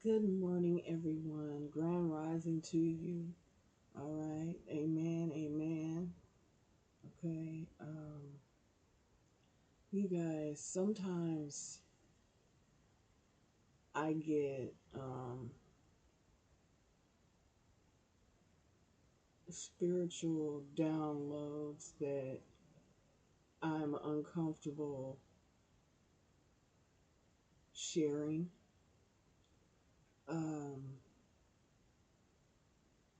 Good morning, everyone. Grand rising to you. All right. Amen. Amen. Okay. You guys, sometimes I get spiritual downloads that I'm uncomfortable sharing um,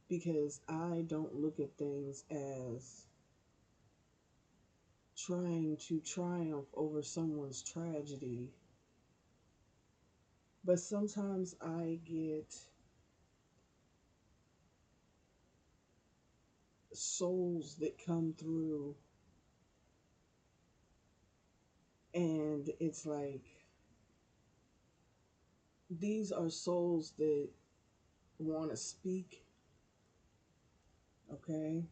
because I don't look at things as trying to triumph over someone's tragedy. But sometimes I get souls that come through, and it's like these are souls that want to speak, okay?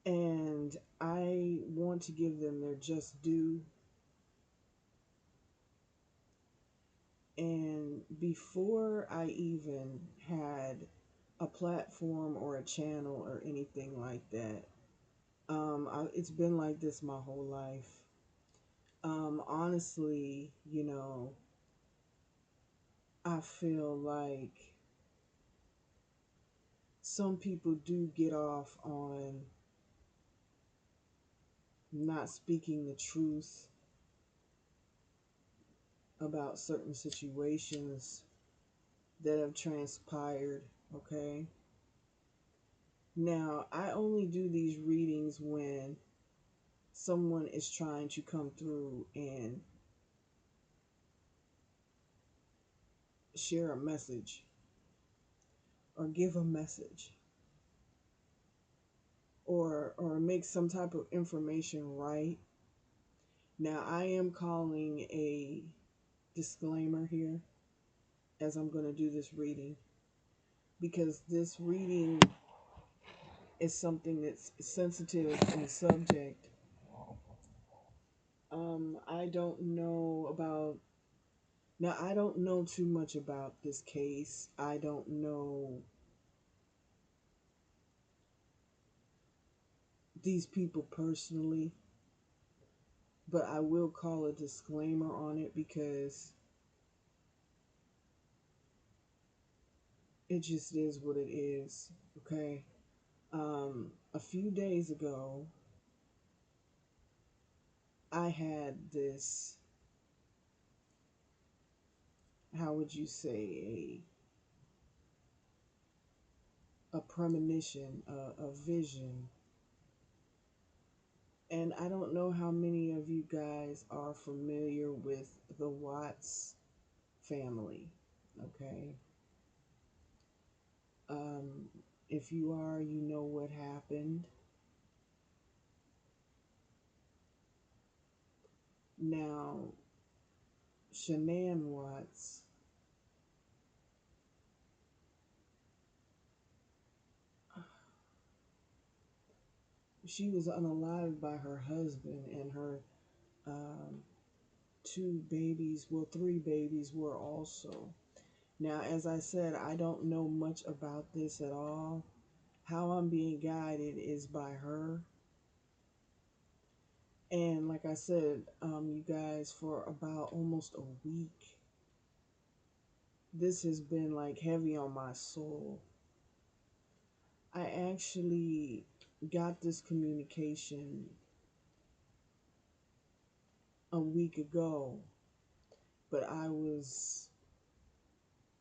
And I want to give them their just due. And before I even had a platform or a channel or anything like that, it's been like this my whole life. Honestly, I feel like some people do get off on not speaking the truth about certain situations that have transpired, okay? Now, I only do these readings when someone is trying to come through and share a message or give a message or make some type of information right. Now, I am calling a disclaimer here as I'm going to do this reading because this reading is something that's sensitive in subject. I don't know about now. I don't know too much about this case. I don't know these people personally, but I will call a disclaimer on it because it just is what it is. Okay. A few days ago, I had this. How would you say a premonition, a vision? And I don't know how many of you guys are familiar with the Watts family. Okay. Um, if you are, you know what happened. Now, Shannan Watts, she was unalived by her husband, and her um, two babies, well, three babies were also. Now, as I said, I don't know much about this at all. How I'm being guided is by her. And like I said, you guys, for about almost a week, this has been like heavy on my soul. I actually got this communication a week ago, but I was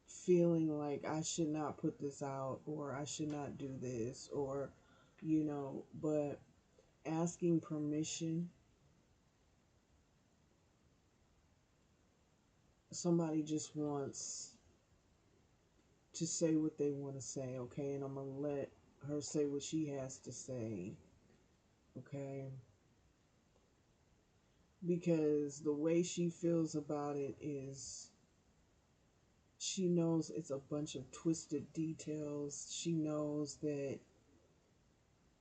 feeling like I should not put this out or I should not do this or, but asking permission, somebody just wants to say what they want to say, okay? And I'm going to let her say what she has to say, okay? Because the way she feels about it is she knows it's a bunch of twisted details. She knows that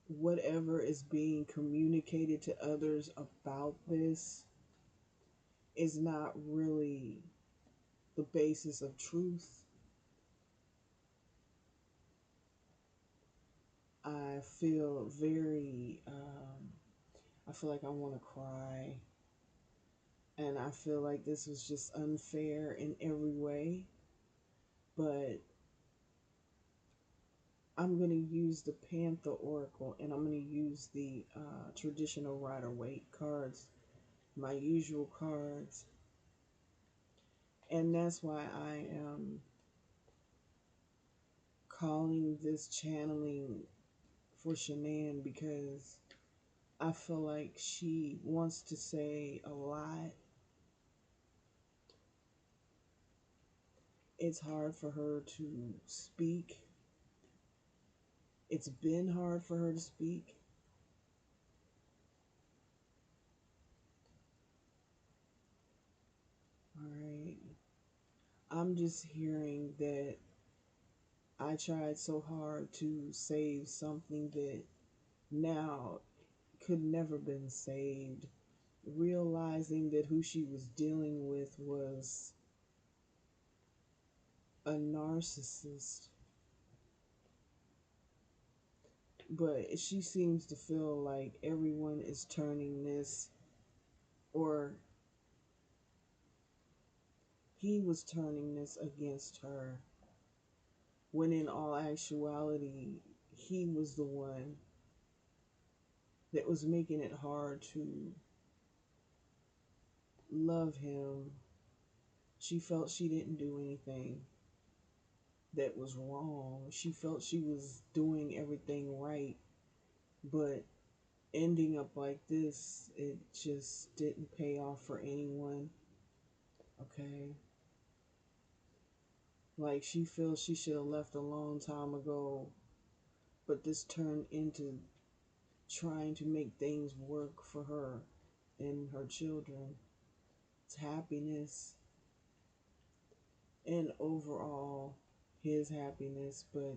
whatever is being communicated to others about this, is not really the basis of truth. I feel very, I feel like I want to cry. And I feel like this was just unfair in every way. But I'm going to use the Panther Oracle, and I'm going to use the traditional Rider Waite cards, my usual cards. And that's why I am calling this channeling for Shannan, because I feel like she wants to say a lot. It's hard for her to speak. It's been hard for her to speak. All right. I'm just hearing that I tried so hard to save something that now could never been saved. Realizing that who she was dealing with was a narcissist. But she seems to feel like everyone is turning this, or he was turning this against her, when in all actuality, he was the one that was making it hard to love him. She felt she didn't do anything that was wrong. She felt she was doing everything right, but ending up like this, it just didn't pay off for anyone. Okay? Like, she feels she should have left a long time ago, but this turned into trying to make things work for her and her children. It's happiness and overall his happiness, but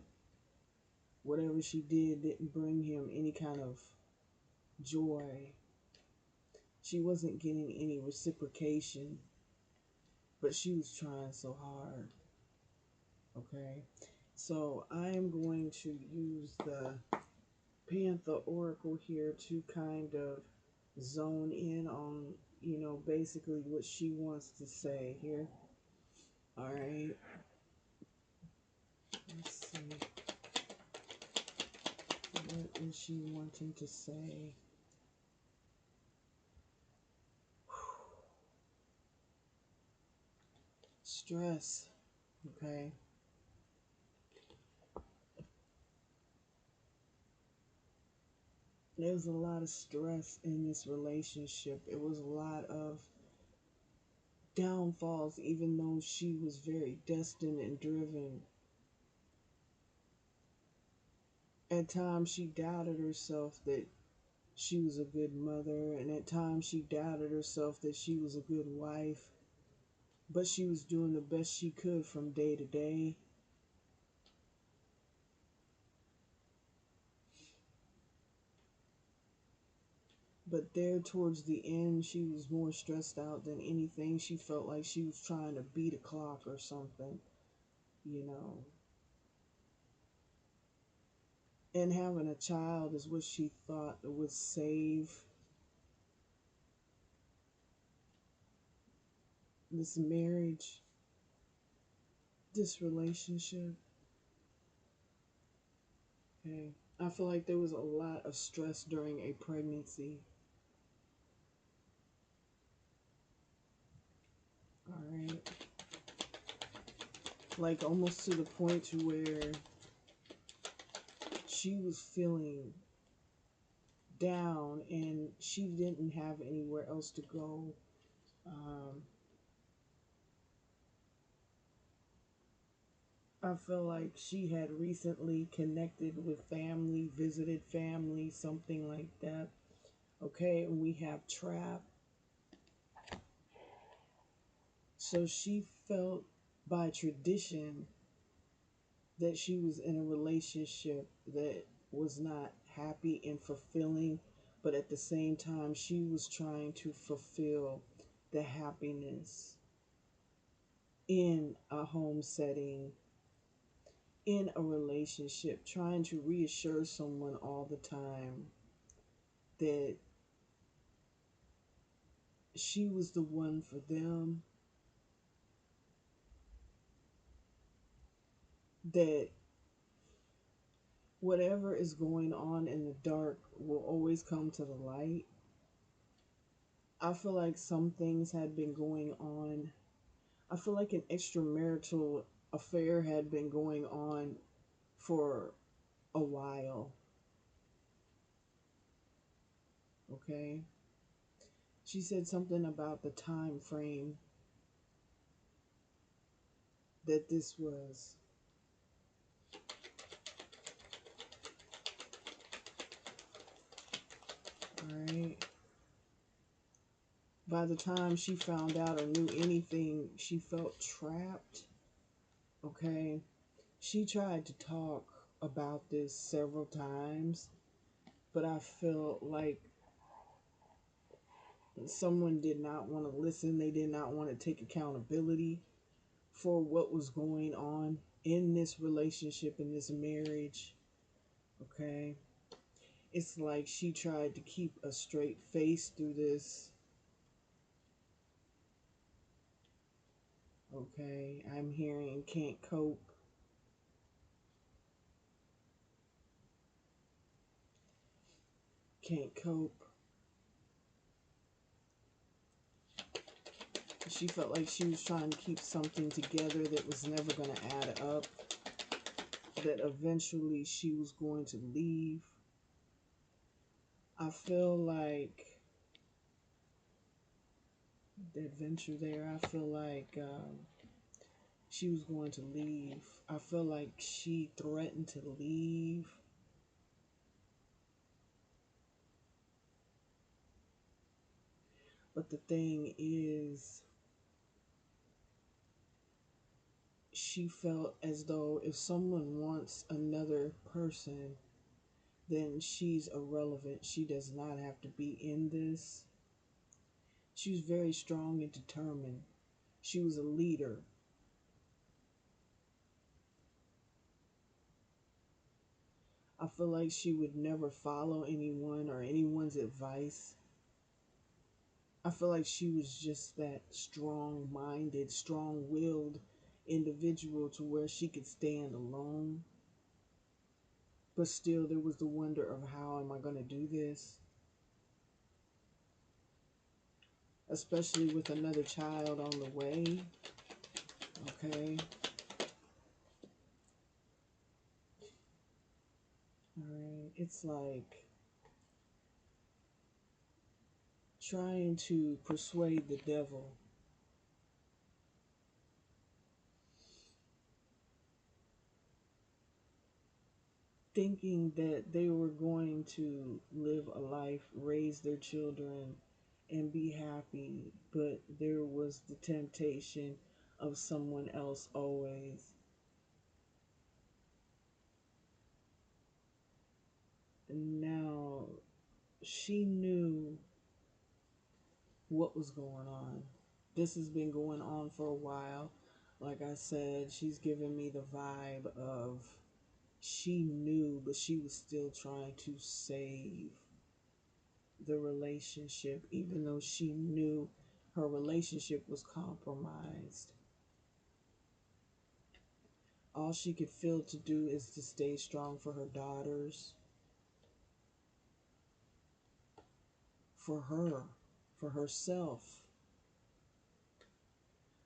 whatever she did didn't bring him any kind of joy. She wasn't getting any reciprocation, but she was trying so hard. Okay, so I am going to use the Panther Oracle here to kind of zone in on, basically what she wants to say here. All right, let's see. What is she wanting to say? Stress. Okay. There was a lot of stress in this relationship. It was a lot of downfalls, even though she was very destined and driven. At times, she doubted herself that she was a good mother, and at times, she doubted herself that she was a good wife. But she was doing the best she could from day to day. But there, towards the end, she was more stressed out than anything. She felt like she was trying to beat a clock or something, you know. And having a child is what she thought would save this marriage, this relationship. Okay. I feel like there was a lot of stress during a pregnancy. All right. Like almost to the point to where she was feeling down and she didn't have anywhere else to go. Um, I feel like she had recently connected with family, visited family, something like that. Okay, and we have trap. So she felt by tradition that she was in a relationship that was not happy and fulfilling, but at the same time, she was trying to fulfill the happiness in a home setting, in a relationship, trying to reassure someone all the time that she was the one for them, that whatever is going on in the dark will always come to the light. I feel like some things had been going on. I feel like an extramarital affair had been going on for a while. Okay. She said something about the time frame that this was. All right. By the time she found out or knew anything, she felt trapped. Okay. She tried to talk about this several times, but I felt like someone did not want to listen. They did not want to take accountability for what was going on in this relationship, in this marriage. Okay. It's like she tried to keep a straight face through this. Okay. I'm hearing can't cope. Can't cope. She felt like she was trying to keep something together that was never going to add up. That eventually she was going to leave. I feel like the adventure there, I feel like she was going to leave. I feel like she threatened to leave. But the thing is, she felt as though if someone wants another person, then she's irrelevant. She does not have to be in this. She was very strong and determined. She was a leader. I feel like she would never follow anyone or anyone's advice. I feel like she was just that strong minded, strong willed individual to where she could stand alone. But still, there was the wonder of how am I going to do this? Especially with another child on the way. Okay. All right. It's like trying to persuade the devil. Thinking that they were going to live a life, raise their children, and be happy, but there was the temptation of someone else always. And now she knew what was going on. This has been going on for a while. Like I said, she's giving me the vibe of she knew, but she was still trying to save the relationship, even though she knew her relationship was compromised. All she could feel to do is to stay strong for her daughters, for her, for herself.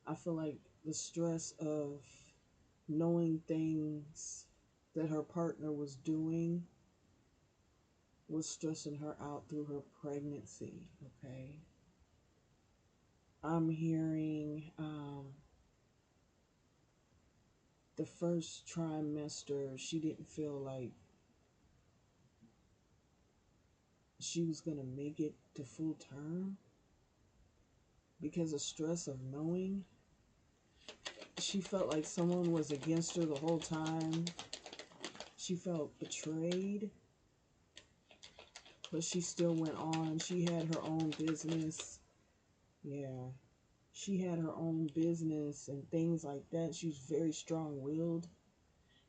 I feel like the stress of knowing things that her partner was doing was stressing her out through her pregnancy. Okay. I'm hearing the first trimester, she didn't feel like she was going to make it to full term because of stress of knowing. She felt like someone was against her the whole time. She felt betrayed, but she still went on. She had her own business. Yeah. She had her own business and things like that. She was very strong willed.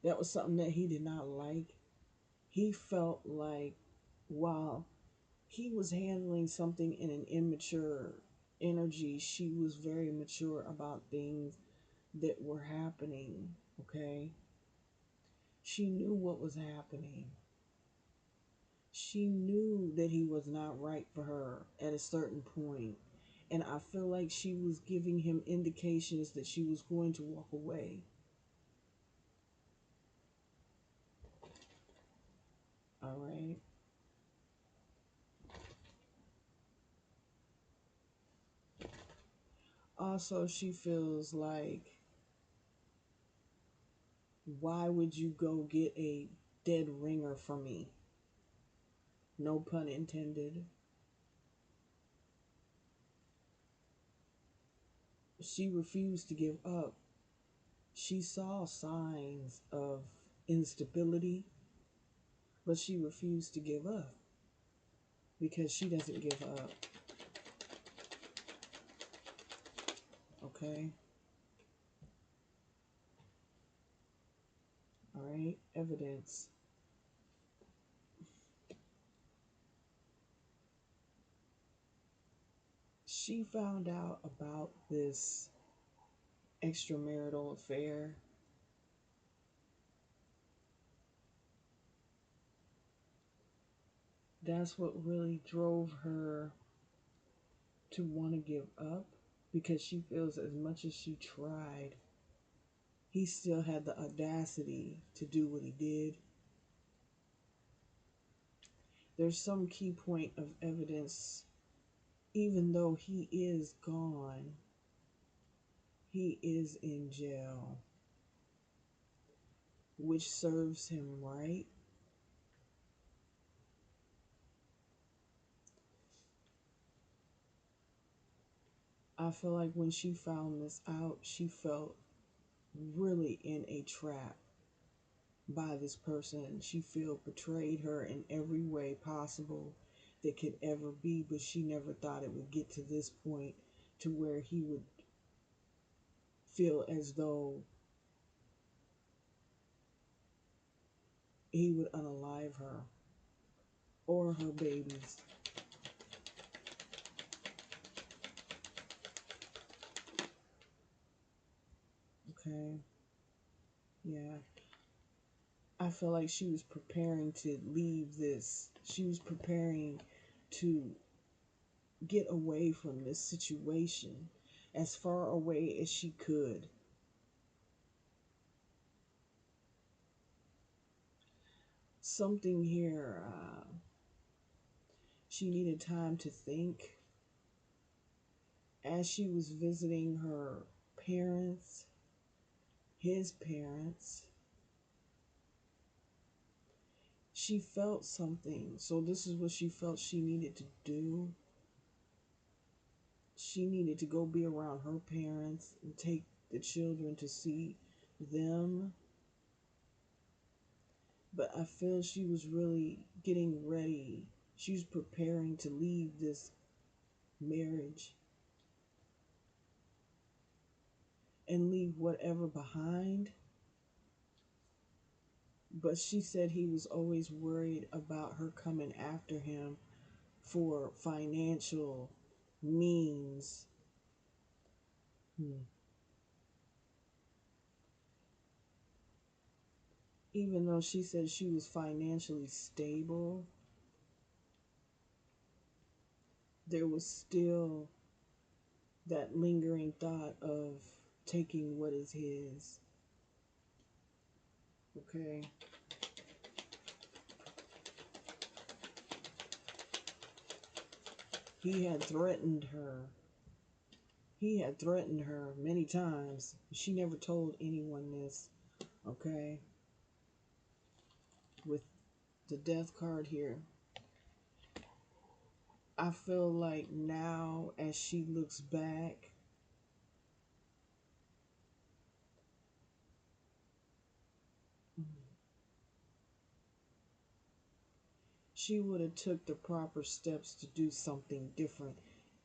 That was something that he did not like. He felt like while he was handling something in an immature energy, she was very mature about things that were happening. Okay. She knew what was happening. She knew that he was not right for her at a certain point. And I feel like she was giving him indications that she was going to walk away. All right. Also, she feels like, why would you go get a dead ringer for me? No pun intended. She refused to give up. She saw signs of instability, but she refused to give up because she doesn't give up. Okay? All right? Evidence. She found out about this extramarital affair. That's what really drove her to want to give up because she feels as much as she tried, he still had the audacity to do what he did. There's some key point of evidence. Even though he is gone, he is in jail, which serves him right. I feel like when she found this out, she felt really in a trap by this person. She felt betrayed her in every way possible that could ever be, but she never thought it would get to this point to where he would feel as though he would unalive her or her babies. Okay. Yeah. I feel like she was preparing to leave this. She was preparing to get away from this situation as far away as she could. Something here, she needed time to think. As she was visiting her parents, his parents, she felt something. So, this is what she felt she needed to do. She needed to go be around her parents and take the children to see them. But I feel she was really getting ready. She was preparing to leave this marriage and leave whatever behind. But she said he was always worried about her coming after him for financial means. Hmm. Even though she said she was financially stable, there was still that lingering thought of taking what is his. Okay. He had threatened her. He had threatened her many times. She never told anyone this. Okay. With the death card here, I feel like now as she looks back, she would have took the proper steps to do something different.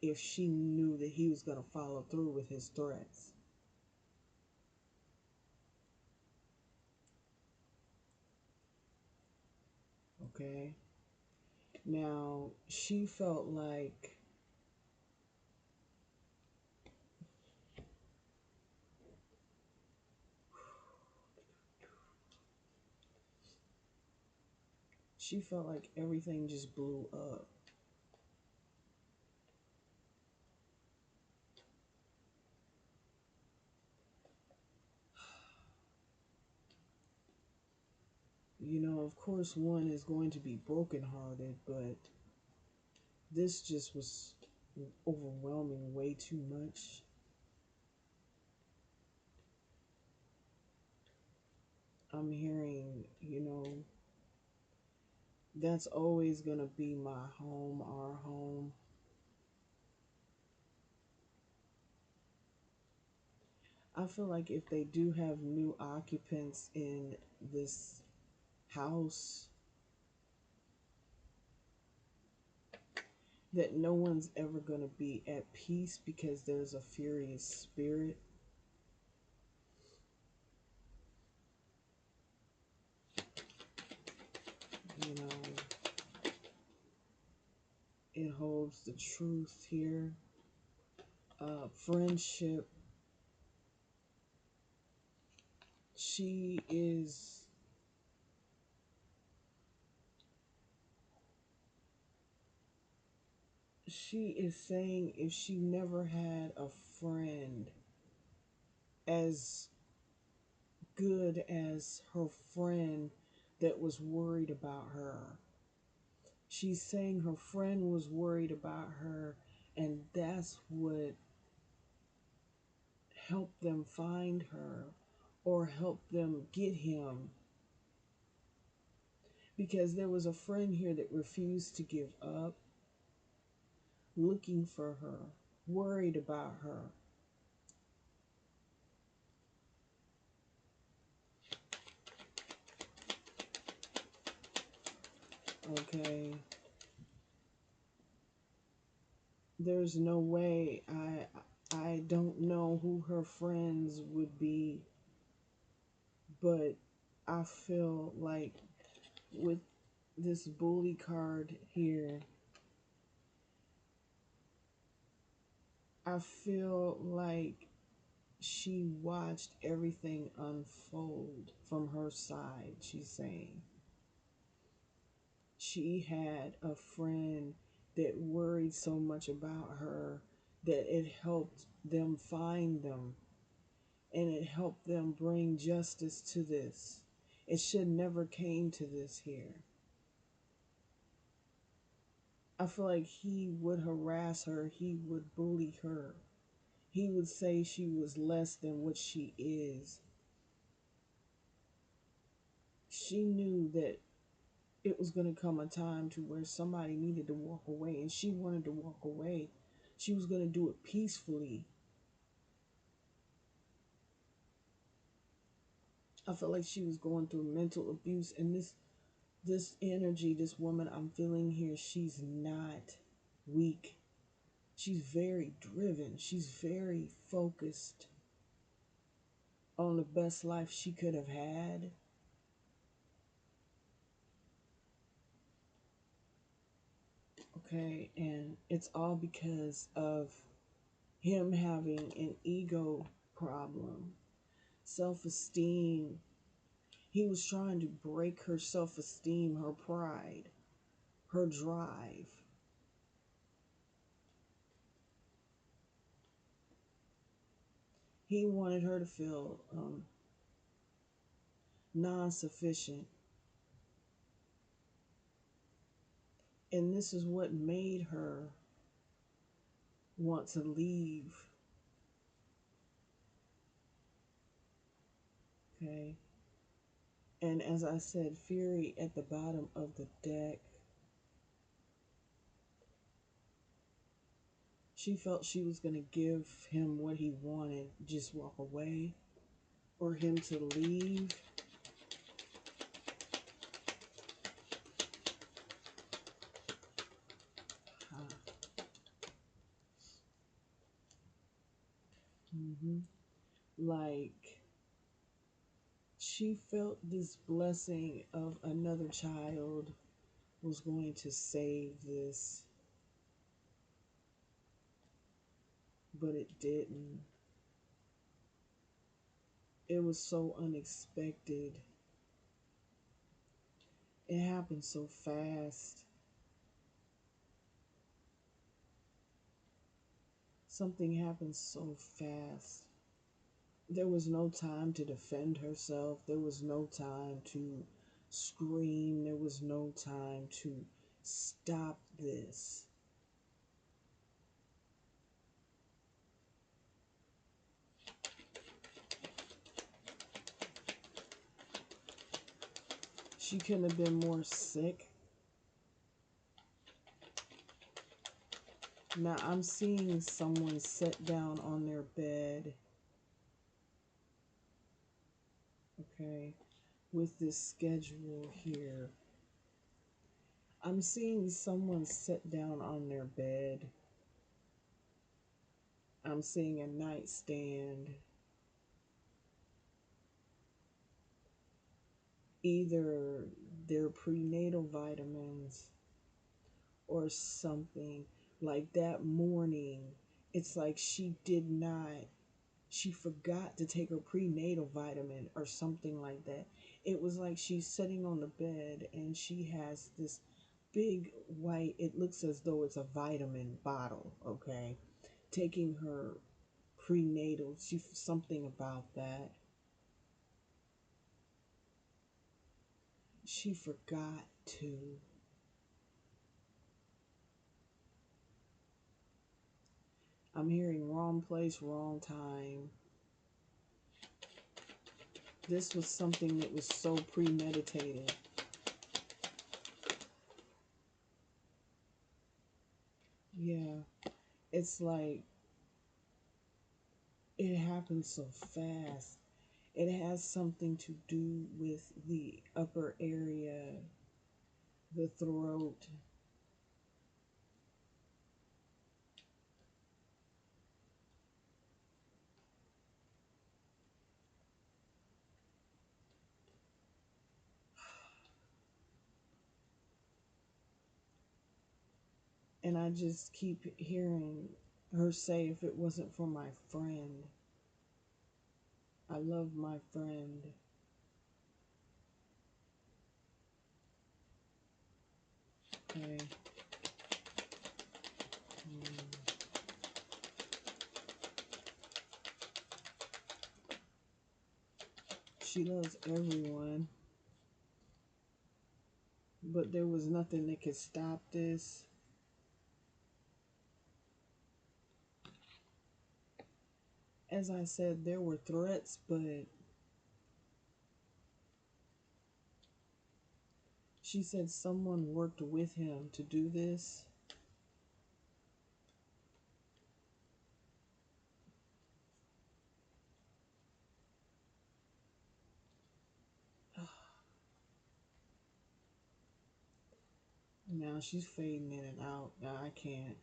if she knew that he was going to follow through with his threats. Okay. Now, she felt like everything just blew up. Of course, one is going to be brokenhearted, but this just was overwhelming way too much. I'm hearing, that's always going to be my home, our home. I feel like if they do have new occupants in this house, that no one's ever going to be at peace because there's a furious spirit. You know, it holds the truth here. Friendship. She is she is saying if she never had a friend as good as her friend that was worried about her. She's saying her friend was worried about her, and that's what helped them find her or helped them get him. Because there was a friend here that refused to give up, looking for her, worried about her. Okay. There's no way I don't know who her friends would be, but I feel like with this bully card here, I feel like she watched everything unfold from her side. She's saying she had a friend that worried so much about her that it helped them find them, and it helped them bring justice to this. It should never came to this here. I feel like he would harass her, he would bully her, he would say she was less than what she is. She knew that it was going to come a time to where somebody needed to walk away, and she wanted to walk away. She was going to do it peacefully. I felt like she was going through mental abuse, and this energy, this woman I'm feeling here, she's not weak. She's very driven. She's very focused on the best life she could have had. Okay, and it's all because of him having an ego problem, self-esteem. He was trying to break her self-esteem, her pride, her drive. He wanted her to feel non-sufficient. And this is what made her want to leave. Okay. And as I said, Fury at the bottom of the deck. She felt she was going to give him what he wanted, just walk away, or him to leave. Hmm. Like she felt this blessing of another child was going to save this, but it didn't. It was so unexpected. It happened so fast. Something happened so fast. There was no time to defend herself. There was no time to scream. There was no time to stop this. She couldn't have been more sick. Now I'm seeing someone sit down on their bed, okay, with this schedule here. I'm seeing someone sit down on their bed. I'm seeing a nightstand, either their prenatal vitamins or something. Like that morning, it's like she forgot to take her prenatal vitamin or something like that. It was like she's sitting on the bed and she has this big white, it looks as though it's a vitamin bottle, okay? Taking her prenatal, something about that. She forgot to. I'm hearing wrong place, wrong time. This was something that was so premeditated. Yeah, it's like it happened so fast. It has something to do with the upper area, the throat. And I just keep hearing her say, if it wasn't for my friend, I love my friend. Okay. Mm. She loves everyone, but there was nothing that could stop this. As I said, there were threats, but she said someone worked with him to do this. Now she's fading in and out. Now I can't.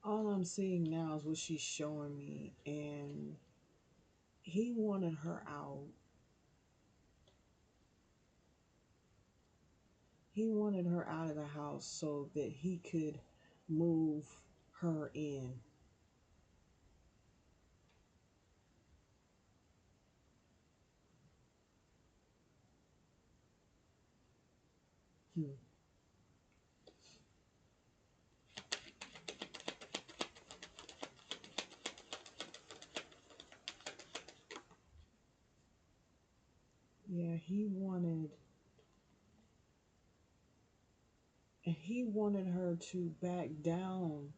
All I'm seeing now is what she's showing me, and he wanted her out. He wanted her out of the house so that he could move her in. Hmm. Yeah, he wanted her to back down.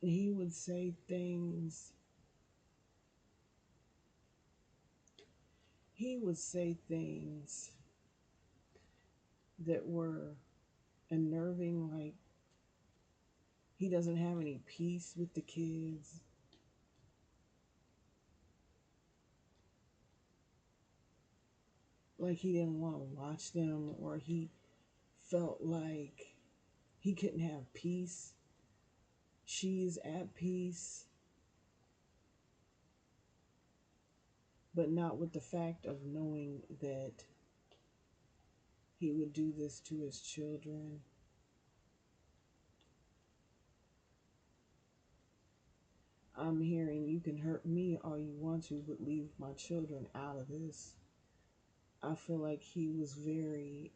He would say things. He would say things that were unnerving, like he doesn't have any peace with the kids. Like he didn't want to watch them, or he felt like he couldn't have peace. She's at peace, but not with the fact of knowing that he would do this to his children. I'm hearing you can hurt me all you want to, but leave my children out of this. I feel like he was very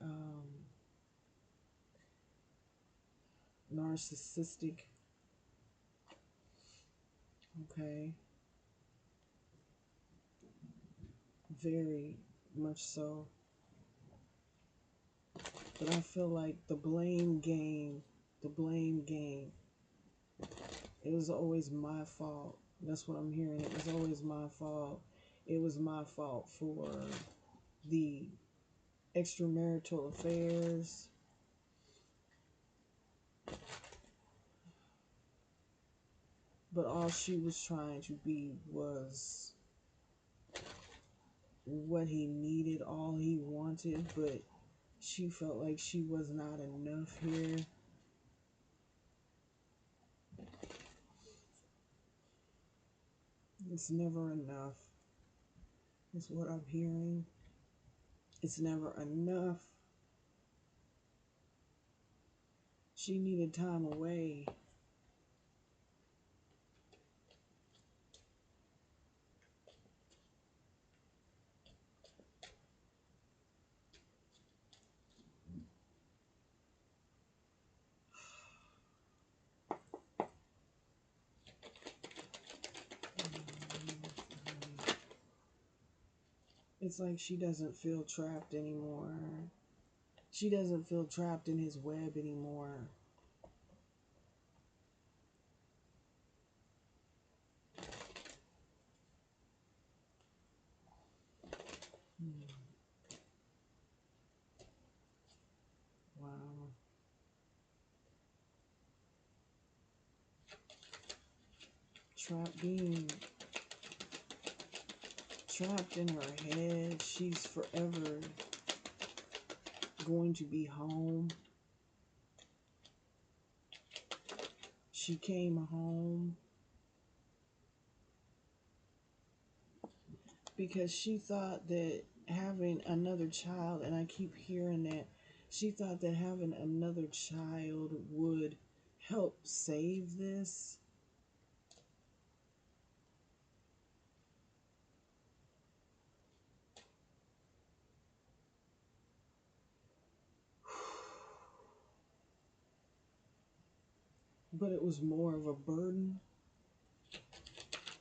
narcissistic. Okay, very much so. But I feel like the blame game, it was always my fault. That's what I'm hearing. It was always my fault. It was my fault for the extramarital affairs. But all she was trying to be was what he needed, all he wanted, but she felt like she was not enough here. It's never enough, is what I'm hearing. It's never enough. She needed time away. It's like she doesn't feel trapped anymore. She doesn't feel trapped in his web anymore. Hmm. Wow. Trapped, being trapped in her head. She's forever going to be home. She came home because she thought that having another child, and I keep hearing that, she thought that having another child would help save this. But it was more of a burden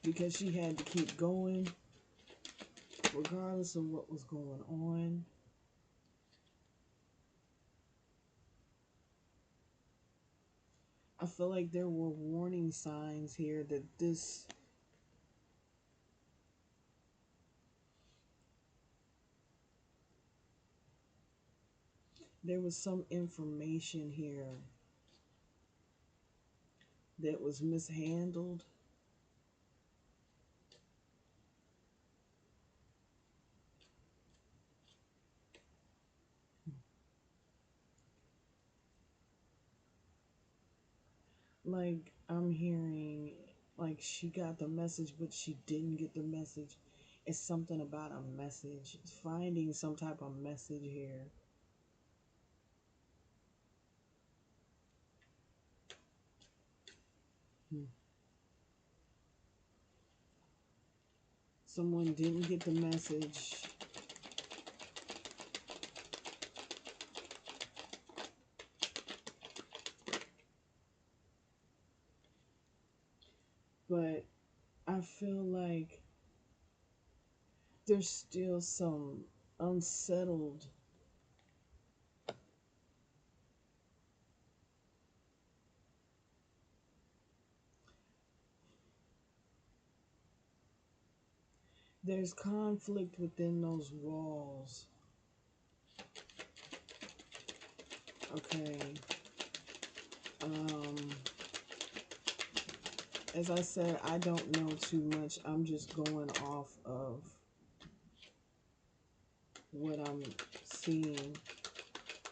because she had to keep going regardless of what was going on. I feel like there were warning signs here that there was some information here that was mishandled. Like I'm hearing like she got the message but she didn't get the message. It's something about a message. It's finding some type of message here. Hmm. Someone didn't get the message. But I feel like there's still some unsettled. There's conflict within those walls. Okay. Um, as I said, I don't know too much. I'm just going off of what I'm seeing,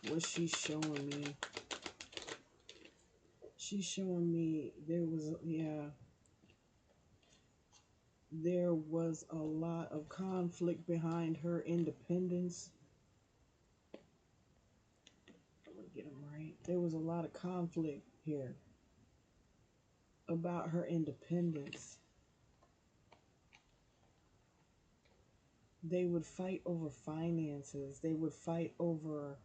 what she's showing me. She's showing me there was a lot of conflict behind her independence. I'm gonna get them right. There was a lot of conflict here about her independence. They would fight over finances. They would fight over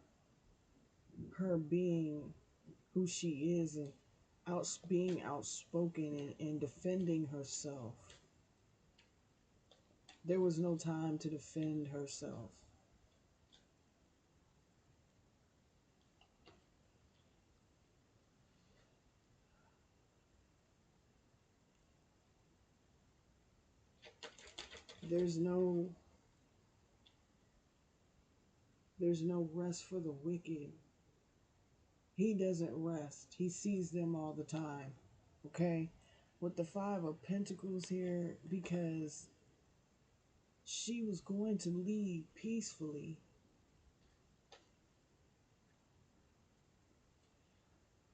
her being who she is and being outspoken and defending herself. There was no time to defend herself. There's no there's no rest for the wicked. He doesn't rest. He sees them all the time. Okay? With the 5 of Pentacles here, because she was going to leave peacefully,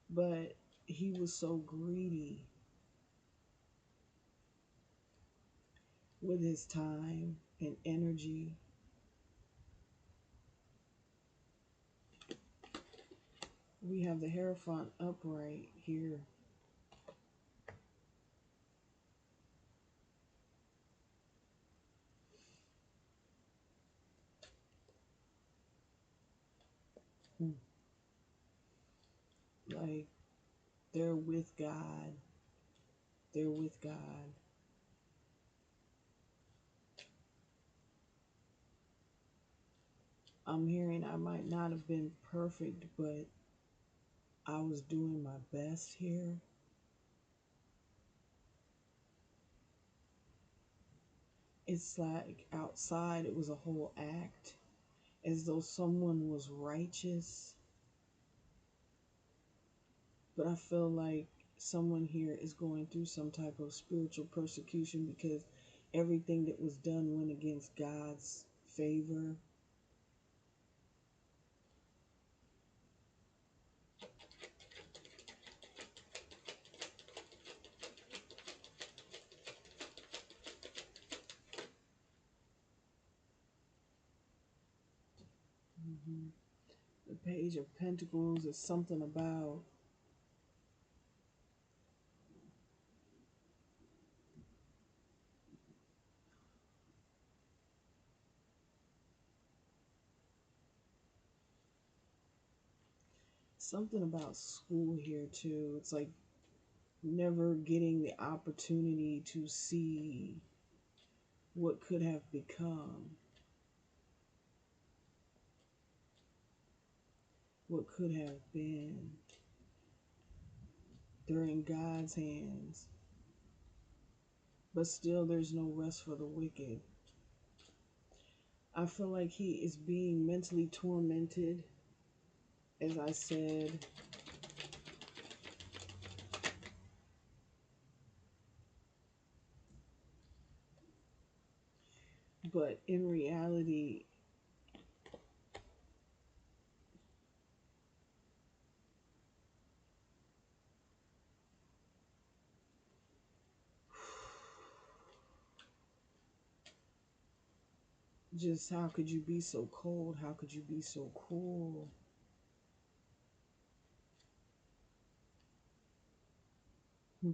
but he was so greedy with his time and energy. We have the Hierophant upright here. Like, they're with God. They're with God. I'm hearing I might not have been perfect, but I was doing my best here. It's like outside it was a whole act, as though someone was righteous. But I feel like someone here is going through some type of spiritual persecution because everything that was done went against God's favor. Mhm. The Page of Pentacles is something about school here too. It's like never getting the opportunity to see what could have become, what could have been. They're in God's hands, but still there's no rest for the wicked. I feel like he is being mentally tormented, as I said. But in reality, just how could you be so cold? How could you be so cruel? Hmm.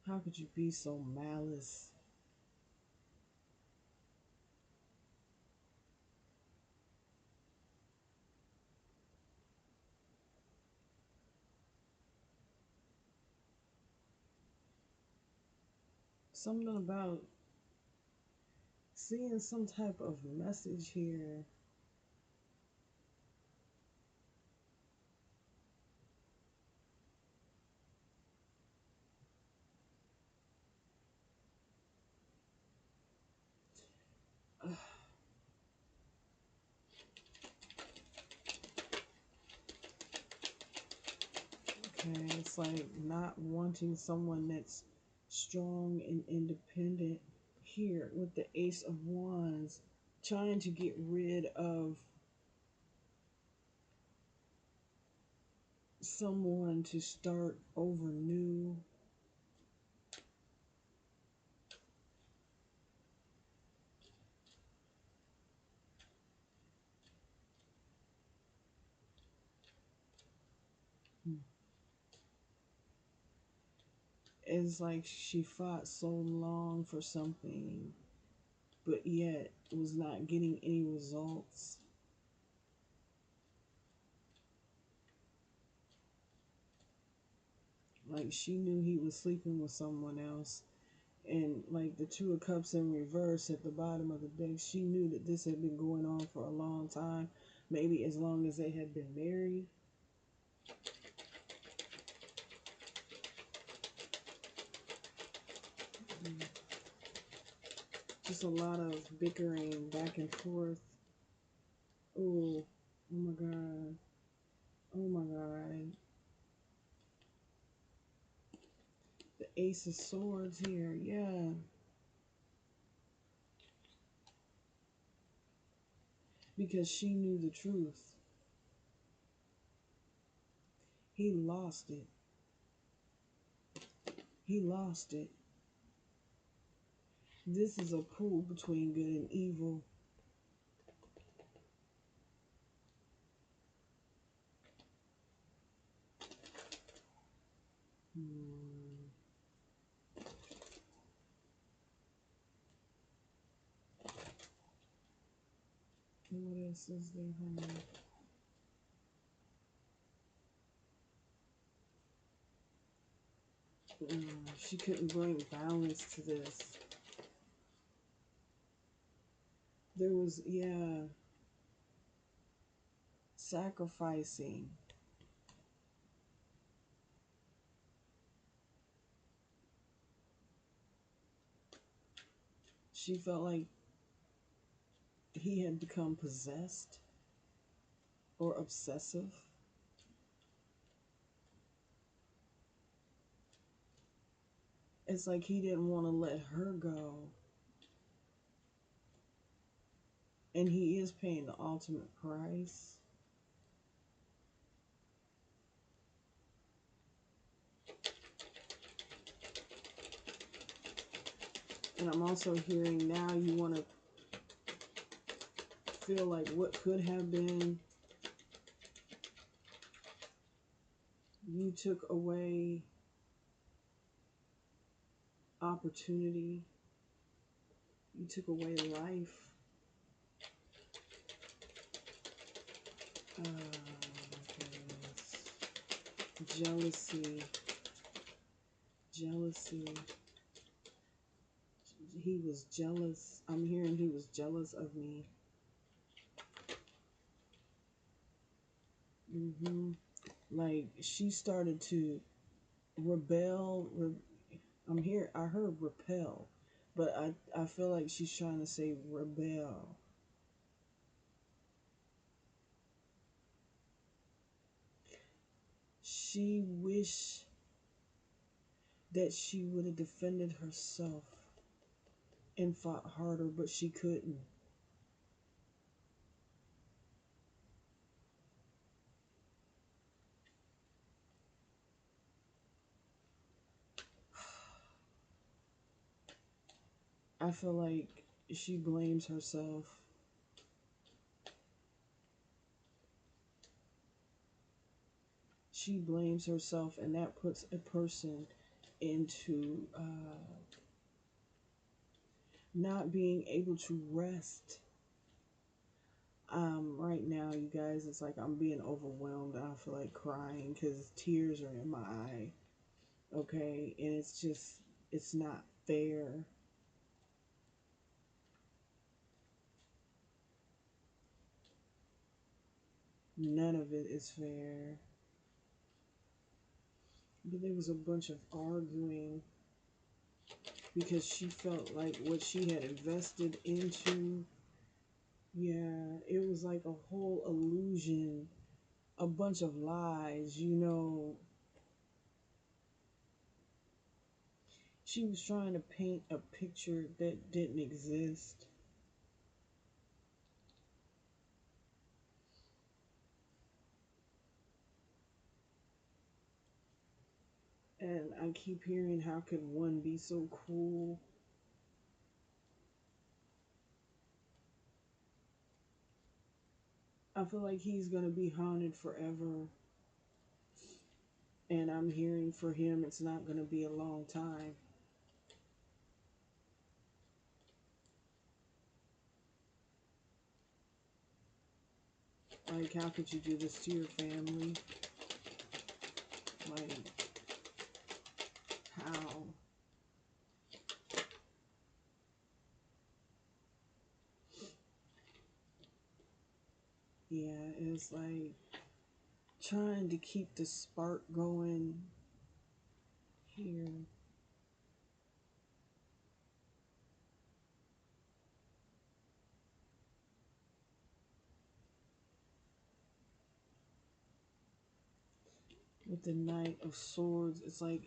How could you be so malice? Something about seeing some type of message here. Okay, it's like not wanting someone that's strong and independent. Here with the Ace of Wands, trying to get rid of someone to start over new. It's like she fought so long for something, but yet was not getting any results. Like she knew he was sleeping with someone else. And like the Two of Cups in reverse at the bottom of the deck, she knew that this had been going on for a long time, maybe as long as they had been married. Just a lot of bickering back and forth. Oh, oh my God. Oh my God. The Ace of Swords here. Yeah. Because she knew the truth. He lost it. He lost it. This is a pull between good and evil. Hmm. What else is there, honey? She couldn't bring balance to this. There was, yeah, sacrificing. She felt like he had become possessed or obsessive. It's like he didn't want to let her go. And he is paying the ultimate price. And I'm also hearing now you want to feel like what could have been. You took away opportunity. You took away life. Oh my goodness. Jealousy. Jealousy. He was jealous. I'm hearing he was jealous of me. Like she started to rebel. I'm here. I heard repel, but I feel like she's trying to say rebel. She wished that she would have defended herself and fought harder, but she couldn't. I feel like she blames herself. She blames herself, and that puts a person into not being able to rest. Right now, you guys, it's like I'm being overwhelmed. I feel like crying because tears are in my eye. Okay, and it's not fair. None of it is fair. But there was a bunch of arguing because she felt like what she had invested into, yeah, it was like a whole illusion, a bunch of lies, you know. She was trying to paint a picture that didn't exist. And I keep hearing, how could one be so cruel? I feel like he's going to be haunted forever. And I'm hearing for him, it's not going to be a long time. Like, how could you do this to your family? Like, how? Yeah, it's like trying to keep the spark going here. With the Knight of Swords, it's like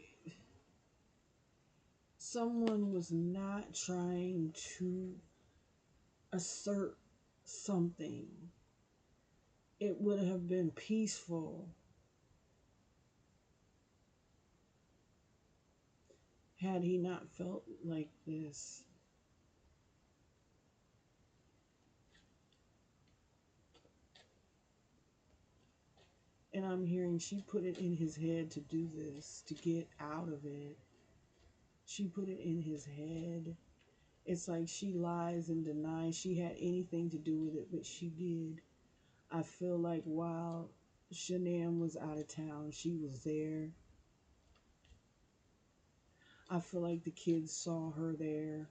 someone was not trying to assert something. It would have been peaceful had he not felt like this. And I'm hearing she put it in his head to do this, to get out of it. She put it in his head. It's like she lies and denies she had anything to do with it, but she did. I feel like while Shannan was out of town, she was there. I feel like the kids saw her there,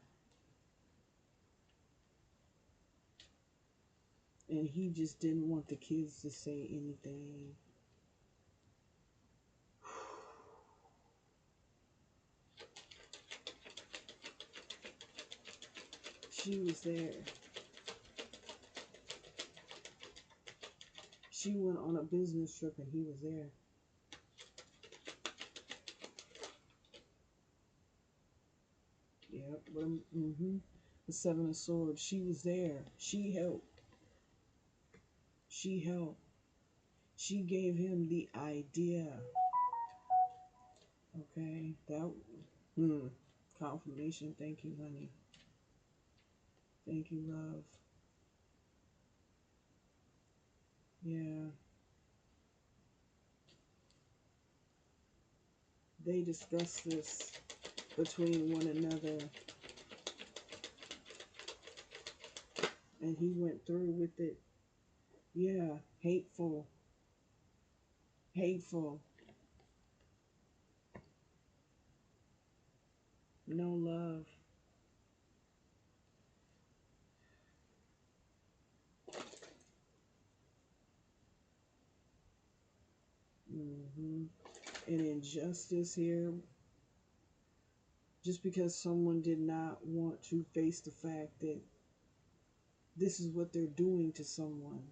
and he just didn't want the kids to say anything. She was there. She went on a business trip and he was there. Yep. The Seven of Swords. She was there. She helped. She helped. She gave him the idea. Okay. That. Hmm. Confirmation. Thank you, honey. Thank you, love. Yeah. They discussed this between one another, and he went through with it. Yeah. Hateful. Hateful. No love. hmm And injustice here, just because someone did not want to face the fact that this is what they're doing to someone.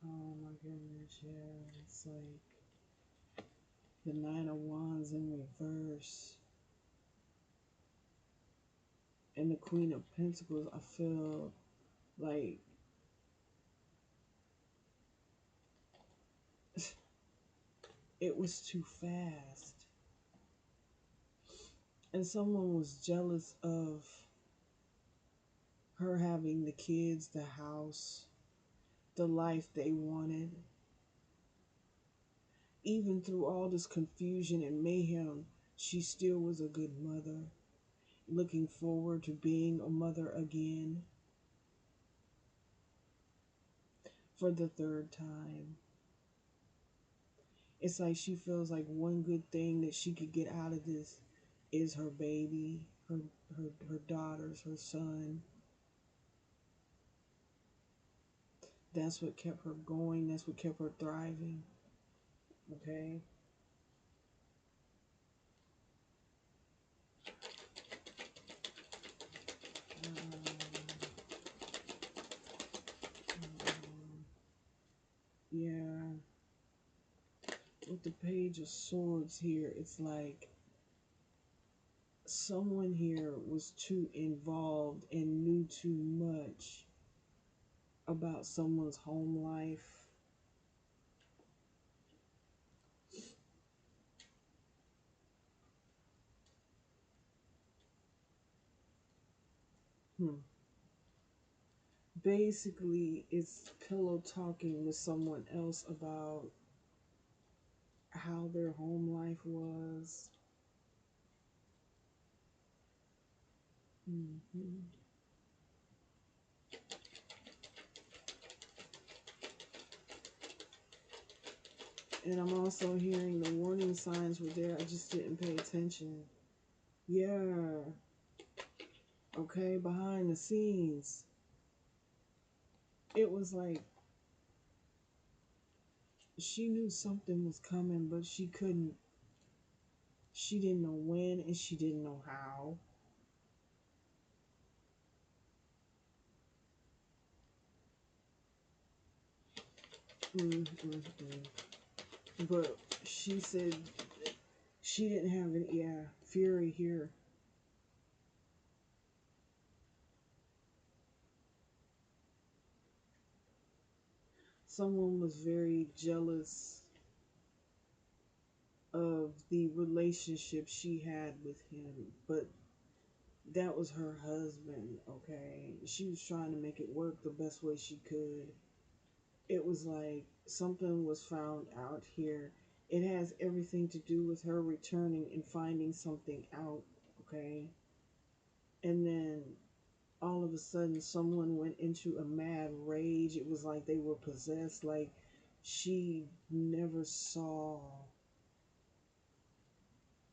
Oh my goodness, yeah. It's like the Nine of Wands in reverse. And the Queen of Pentacles, I feel like it was too fast. And someone was jealous of her having the kids, the house, the life they wanted. Even through all this confusion and mayhem, she still was a good mother, looking forward to being a mother again for the third time. It's like she feels like one good thing that she could get out of this is her baby, her daughters, her son. That's what kept her going. That's what kept her thriving. Okay. Um, Yeah. With the Page of Swords here, it's like someone here was too involved and knew too much about someone's home life. Hmm. Basically, it's pillow talking with someone else about how their home life was. Hmm. And I'm also hearing the warning signs were there. I just didn't pay attention. Yeah. Okay, behind the scenes. It was like she knew something was coming, but she didn't know when and she didn't know how. Mm. But she said she didn't have any, yeah, fury here. Someone was very jealous of the relationship she had with him, but that was her husband, okay? She was trying to make it work the best way she could. It was like something was found out here. It has everything to do with her returning and finding something out, okay? And then all of a sudden, someone went into a mad rage. It was like they were possessed. Like she never saw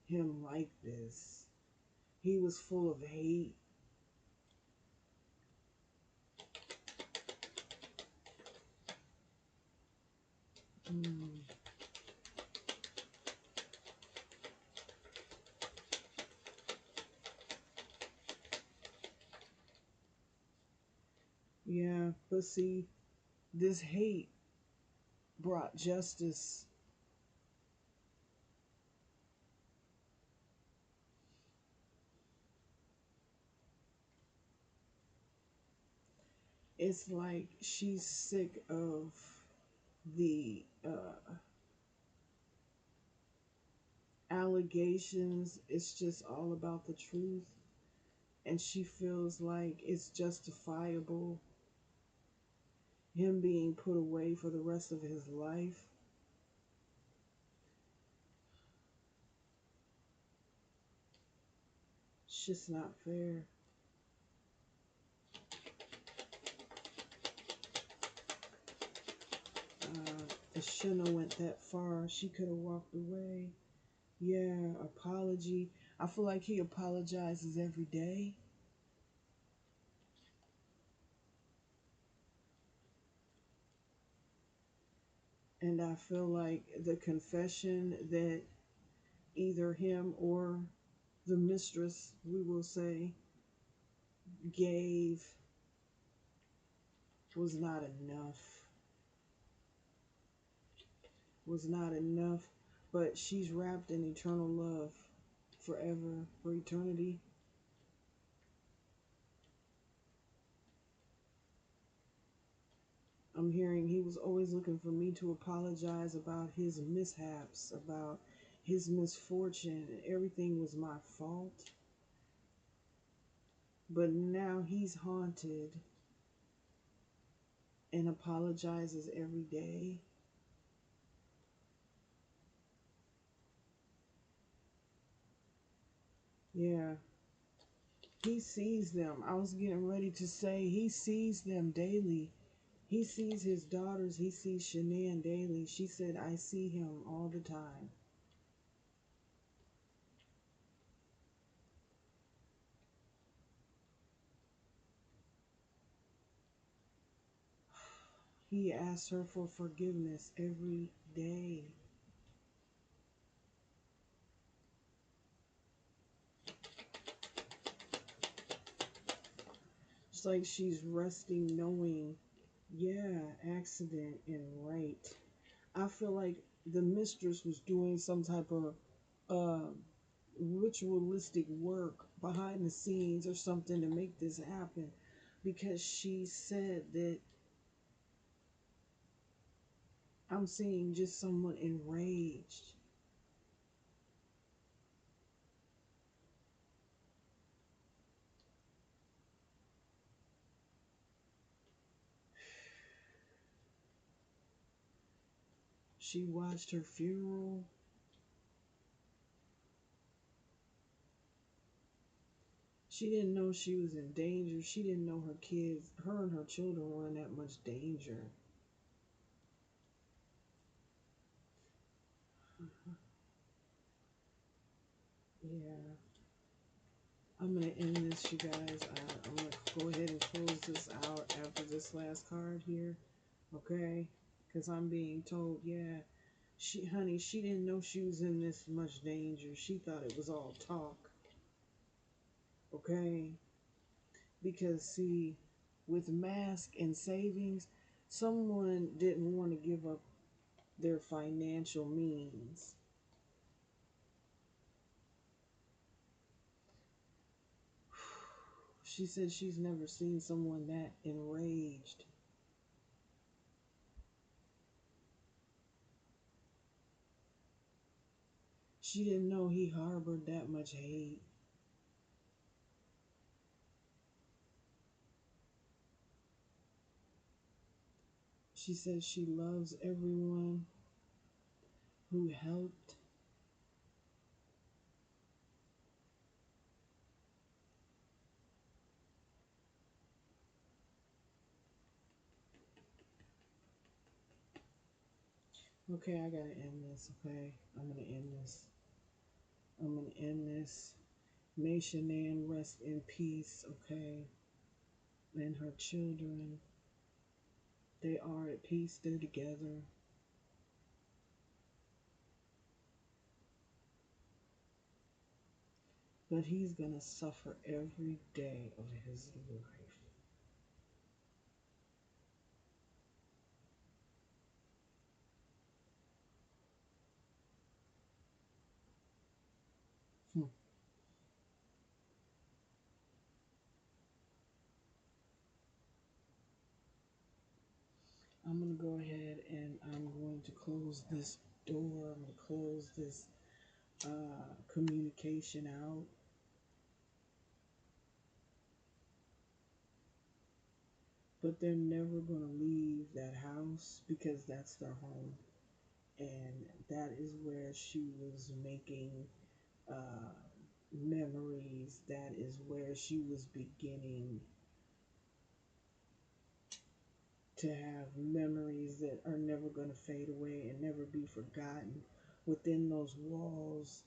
him like this. He was full of hate. Mm. Yeah, but see, this hate brought justice. It's like she's sick of the allegations. It's just all about the truth. And she feels like it's justifiable him being put away for the rest of his life. It's just not fair. It shouldn't have went that far. She could have walked away. Yeah, apology. I feel like he apologizes every day. And I feel like the confession that either him or the mistress, we will say, gave was not enough. Was not enough. But she's wrapped in eternal love forever, for eternity. I'm hearing he was always looking for me to apologize about his mishaps, about his misfortune. Everything was my fault. But now he's haunted and apologizes every day. Yeah, he sees them. I was getting ready to say he sees them daily. He sees his daughters. He sees Shannan daily. She said, I see him all the time. He asks her for forgiveness every day. It's like she's resting knowing. Yeah, accident and right. I feel like the mistress was doing some type of uh, ritualistic work behind the scenes or something to make this happen because she said that I'm seeing just someone enraged. She watched her funeral. She didn't know she was in danger. She didn't know her kids, her and her children were in that much danger. Yeah. I'm going to end this, you guys. I'm going to go ahead and close this out after this last card here. Okay? Because I'm being told, yeah, honey, she didn't know she was in this much danger. She thought it was all talk. Okay? Because, see, with mask and savings, someone didn't want to give up their financial means. She said she's never seen someone that enraged. She didn't know he harbored that much hate. She says she loves everyone who helped. Okay, I gotta end this, okay? I'm gonna end this. I'm gonna end this. May Shannan rest in peace, okay? And her children, they are at peace, they're together. But he's gonna suffer every day of his life. Hmm. I'm gonna go ahead and I'm going to close this door. I'm gonna close this communication out. But they're never gonna leave that house because that's their home, and that is where she was making uh, memories. That is where she was beginning to have memories that are never going to fade away and never be forgotten. Within those walls,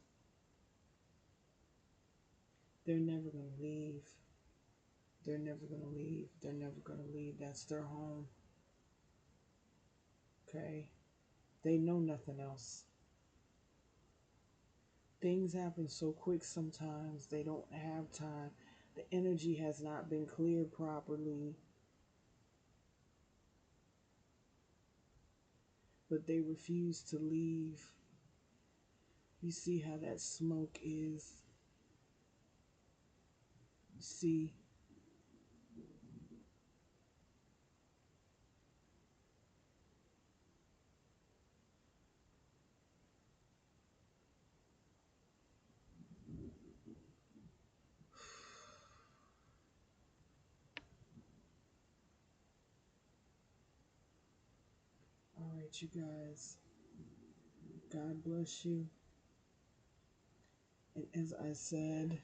they're never going to leave. They're never going to leave. They're never going to leave. That's their home. Okay? They know nothing else. Things happen so quick sometimes, they don't have time. The energy has not been cleared properly, but they refuse to leave. You see how that smoke is? See? All right, you guys. God bless you. And as I said,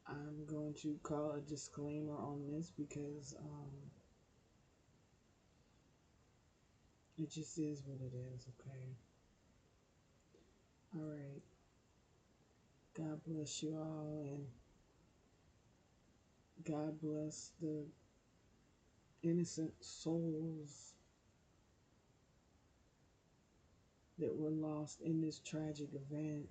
I'm going to call a disclaimer on this because it just is what it is, okay? All right. God bless you all, and God bless the innocent souls that were lost in this tragic event.